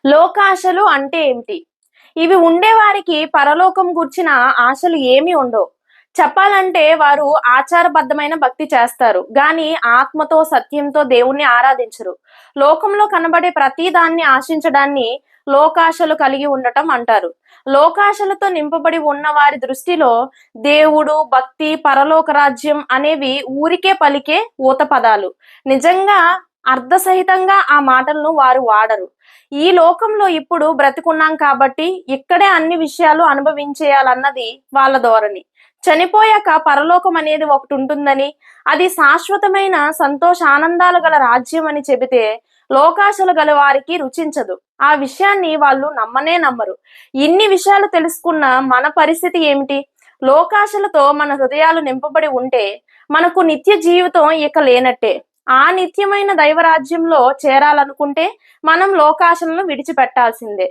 లోకాశలు అంటే ఏమిటి? ఇవి ఉండేవారికి పరలోకం గూర్చిన ఆశలు ఏమీ ఉండవు. చెప్పాలంటే వారు ఆచారబద్ధమైన భక్తి చేస్తారు. గాని ఆత్మతో, సత్యంతో దేవుణ్ణి ఆరాధించరు. లోకంలో కనబడే ప్రతి దాన్ని ఆశించడాన్ని లోకాశలు కలిగి ఉండటం అంటారు. లోకాశలతో నింపబడి ఉన్న వారి దృష్టిలో దేవుడు, భక్తి, పరలోక రాజ్యం అనేవి ఊరికే పలికే ఊత పదాలు. నిజంగా అర్థసహితంగా ఆ మాటలను వారు వాడరు. ఈ లోకంలో ఇప్పుడు బ్రతికున్నాం కాబట్టి ఇక్కడే అన్ని విషయాలు అనుభవించేయాలన్నది వాళ్ళ ధోరణి. చనిపోయాక పరలోకం అనేది ఒకటి ఉంటుందని, అది శాశ్వతమైన సంతోషానందాలు గల రాజ్యం అని చెబితే లోకాశలు గల వారికి రుచించదు. ఆ విషయాన్ని వాళ్ళు నమ్మనే నమ్మరు. ఇన్ని విషయాలు తెలుసుకున్న మన పరిస్థితి ఏమిటి? లోకాశలతో మన హృదయాలు నింపబడి ఉంటే మనకు నిత్య జీవితం ఇక లేనట్టే. ఆ నిత్యమైన దైవరాజ్యంలో చేరాలనుకుంటే మనం లోకాశలను విడిచిపెట్టాల్సిందే.